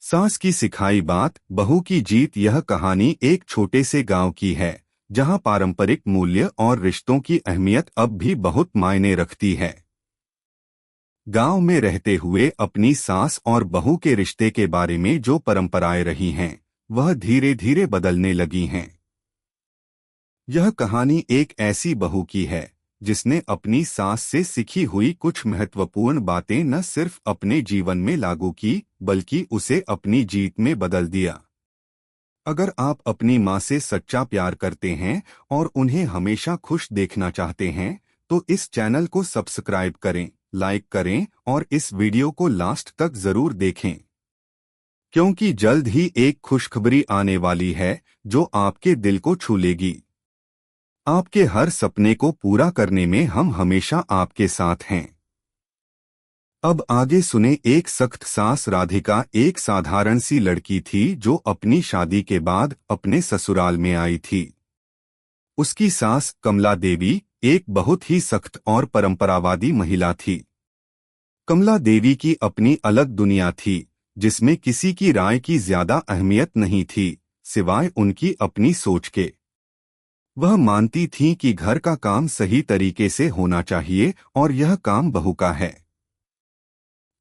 सास की सिखाई बात, बहू की जीत। यह कहानी एक छोटे से गांव की है जहां पारंपरिक मूल्य और रिश्तों की अहमियत अब भी बहुत मायने रखती है। गांव में रहते हुए अपनी सास और बहू के रिश्ते के बारे में जो परंपराएं रही हैं, वह धीरे धीरे बदलने लगी हैं। यह कहानी एक ऐसी बहू की है जिसने अपनी सास से सीखी हुई कुछ महत्वपूर्ण बातें न सिर्फ अपने जीवन में लागू की, बल्कि उसे अपनी जीत में बदल दिया। अगर आप अपनी माँ से सच्चा प्यार करते हैं और उन्हें हमेशा खुश देखना चाहते हैं, तो इस चैनल को सब्सक्राइब करें, लाइक करें और इस वीडियो को लास्ट तक जरूर देखें, क्योंकि जल्द ही एक खुशखबरी आने वाली है जो आपके दिल को छू लेगी। आपके हर सपने को पूरा करने में हम हमेशा आपके साथ हैं। अब आगे सुने। एक सख्त सास। राधिका एक साधारण सी लड़की थी जो अपनी शादी के बाद अपने ससुराल में आई थी। उसकी सास कमला देवी एक बहुत ही सख्त और परंपरावादी महिला थी। कमला देवी की अपनी अलग दुनिया थी जिसमें किसी की राय की ज्यादा अहमियत नहीं थी, सिवाय उनकी अपनी सोच के। वह मानती थीं कि घर का काम सही तरीके से होना चाहिए और यह काम बहू का है।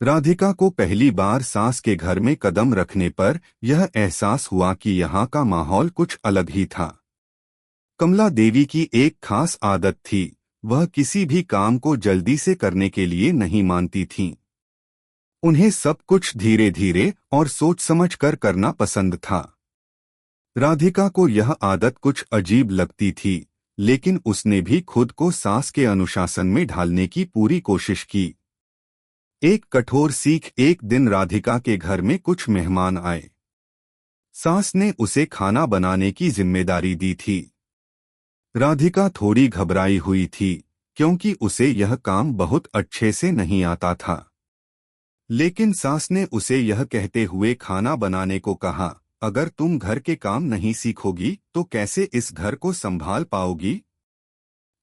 राधिका को पहली बार सास के घर में कदम रखने पर यह एहसास हुआ कि यहाँ का माहौल कुछ अलग ही था। कमला देवी की एक खास आदत थी, वह किसी भी काम को जल्दी से करने के लिए नहीं मानती थीं। उन्हें सब कुछ धीरे धीरे और सोच समझ कर करना पसंद था। राधिका को यह आदत कुछ अजीब लगती थी, लेकिन उसने भी खुद को सास के अनुशासन में ढालने की पूरी कोशिश की। एक कठोर सीख। एक दिन राधिका के घर में कुछ मेहमान आए। सास ने उसे खाना बनाने की जिम्मेदारी दी थी। राधिका थोड़ी घबराई हुई थी क्योंकि उसे यह काम बहुत अच्छे से नहीं आता था। लेकिन सास ने उसे यह कहते हुए खाना बनाने को कहा, अगर तुम घर के काम नहीं सीखोगी तो कैसे इस घर को संभाल पाओगी।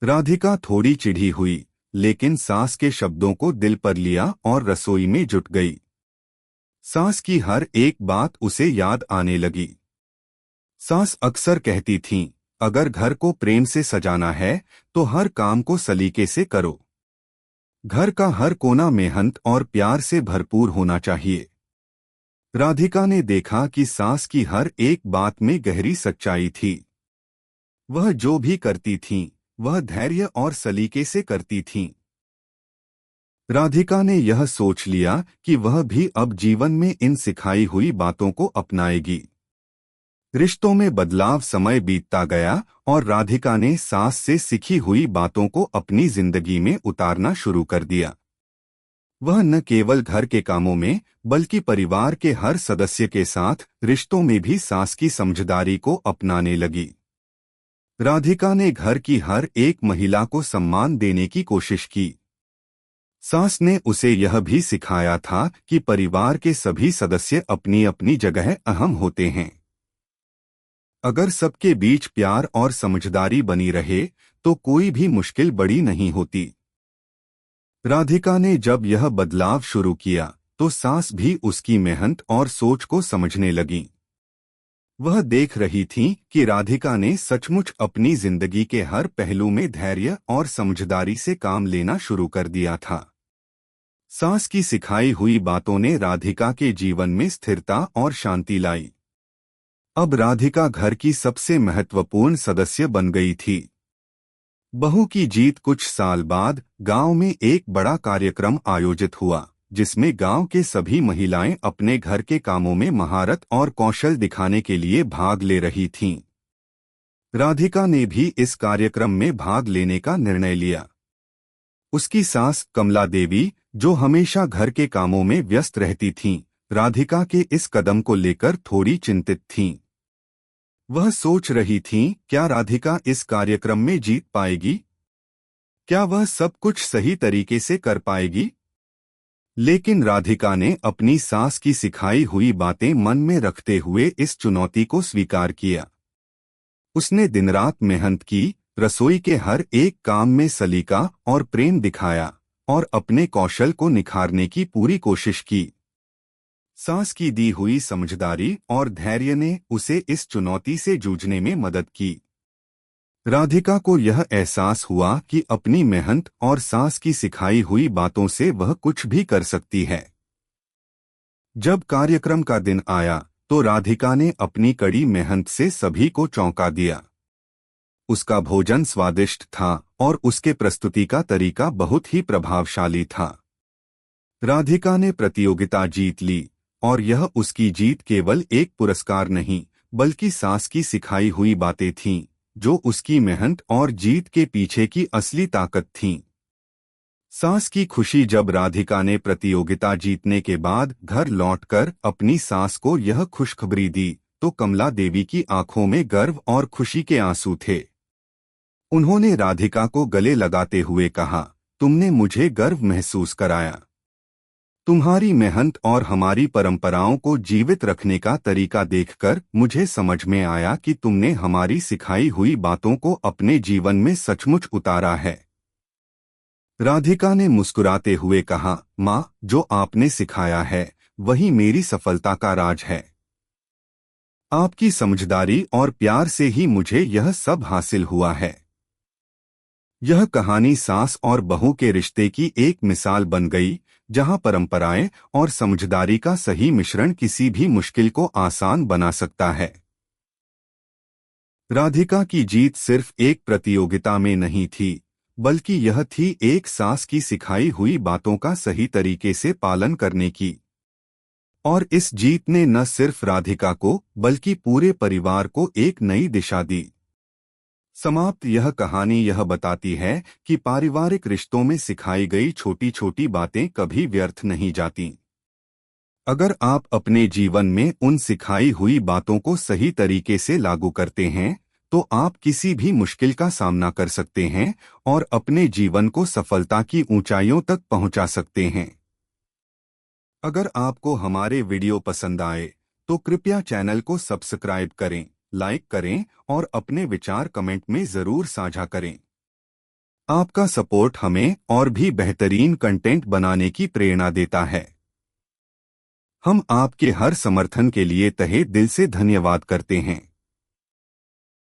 राधिका थोड़ी चिढ़ी हुई, लेकिन सास के शब्दों को दिल पर लिया और रसोई में जुट गई। सास की हर एक बात उसे याद आने लगी। सास अक्सर कहती थीं, अगर घर को प्रेम से सजाना है तो हर काम को सलीके से करो। घर का हर कोना मेहनत और प्यार से भरपूर होना चाहिए। राधिका ने देखा कि सास की हर एक बात में गहरी सच्चाई थी। वह जो भी करती थीं, वह धैर्य और सलीके से करती थीं। राधिका ने यह सोच लिया कि वह भी अब जीवन में इन सिखाई हुई बातों को अपनाएगी। रिश्तों में बदलाव। समय बीतता गया और राधिका ने सास से सीखी हुई बातों को अपनी जिंदगी में उतारना शुरू कर दिया। वह न केवल घर के कामों में, बल्कि परिवार के हर सदस्य के साथ रिश्तों में भी सास की समझदारी को अपनाने लगी। राधिका ने घर की हर एक महिला को सम्मान देने की कोशिश की। सास ने उसे यह भी सिखाया था कि परिवार के सभी सदस्य अपनी अपनी जगह अहम होते हैं। अगर सबके बीच प्यार और समझदारी बनी रहे तो कोई भी मुश्किल बड़ी नहीं होती। राधिका ने जब यह बदलाव शुरू किया तो सास भी उसकी मेहनत और सोच को समझने लगी। वह देख रही थीं कि राधिका ने सचमुच अपनी जिंदगी के हर पहलू में धैर्य और समझदारी से काम लेना शुरू कर दिया था। सास की सिखाई हुई बातों ने राधिका के जीवन में स्थिरता और शांति लाई। अब राधिका घर की सबसे महत्वपूर्ण सदस्य बन गई थी। बहू की जीत। कुछ साल बाद गांव में एक बड़ा कार्यक्रम आयोजित हुआ, जिसमें गांव के सभी महिलाएं अपने घर के कामों में महारत और कौशल दिखाने के लिए भाग ले रही थीं। राधिका ने भी इस कार्यक्रम में भाग लेने का निर्णय लिया। उसकी सास कमला देवी, जो हमेशा घर के कामों में व्यस्त रहती थीं, राधिका के इस कदम को लेकर थोड़ी चिंतित थीं। वह सोच रही थीं, क्या राधिका इस कार्यक्रम में जीत पाएगी? क्या वह सब कुछ सही तरीके से कर पाएगी? लेकिन राधिका ने अपनी सास की सिखाई हुई बातें मन में रखते हुए इस चुनौती को स्वीकार किया। उसने दिनरात मेहनत की, रसोई के हर एक काम में सलीका और प्रेम दिखाया और अपने कौशल को निखारने की पूरी कोशिश की। सास की दी हुई समझदारी और धैर्य ने उसे इस चुनौती से जूझने में मदद की। राधिका को यह एहसास हुआ कि अपनी मेहनत और सास की सिखाई हुई बातों से वह कुछ भी कर सकती है। जब कार्यक्रम का दिन आया तो राधिका ने अपनी कड़ी मेहनत से सभी को चौंका दिया। उसका भोजन स्वादिष्ट था और उसके प्रस्तुति का तरीका बहुत ही प्रभावशाली था। राधिका ने प्रतियोगिता जीत ली और यह उसकी जीत केवल एक पुरस्कार नहीं बल्कि सास की सिखाई हुई बातें थीं, जो उसकी मेहनत और जीत के पीछे की असली ताकत थीं। सास की खुशी जब राधिका ने प्रतियोगिता जीतने के बाद घर लौटकर अपनी सास को यह खुशखबरी दी तो कमला देवी की आंखों में गर्व और खुशी के आंसू थे। उन्होंने राधिका को गले लगाते हुए कहा, तुमने मुझे गर्व महसूस कराया। तुम्हारी मेहनत और हमारी परंपराओं को जीवित रखने का तरीका देखकर मुझे समझ में आया कि तुमने हमारी सिखाई हुई बातों को अपने जीवन में सचमुच उतारा है। राधिका ने मुस्कुराते हुए कहा, माँ, जो आपने सिखाया है वही मेरी सफलता का राज है। आपकी समझदारी और प्यार से ही मुझे यह सब हासिल हुआ है। यह कहानी सास और बहू के रिश्ते की एक मिसाल बन गई, जहां परंपराएं और समझदारी का सही मिश्रण किसी भी मुश्किल को आसान बना सकता है। राधिका की जीत सिर्फ एक प्रतियोगिता में नहीं थी, बल्कि यह थी एक सास की सिखाई हुई बातों का सही तरीके से पालन करने की। और इस जीत ने न सिर्फ राधिका को बल्कि पूरे परिवार को एक नई दिशा दी। समाप्त यह कहानी यह बताती है कि पारिवारिक रिश्तों में सिखाई गई छोटी छोटी बातें कभी व्यर्थ नहीं जाती। अगर आप अपने जीवन में उन सिखाई हुई बातों को सही तरीके से लागू करते हैं तो आप किसी भी मुश्किल का सामना कर सकते हैं और अपने जीवन को सफलता की ऊंचाइयों तक पहुंचा सकते हैं। अगर आपको हमारे वीडियो पसंद आए तो कृपया चैनल को सब्सक्राइब करें, लाइक करें और अपने विचार कमेंट में जरूर साझा करें। आपका सपोर्ट हमें और भी बेहतरीन कंटेंट बनाने की प्रेरणा देता है। हम आपके हर समर्थन के लिए तहे दिल से धन्यवाद करते हैं।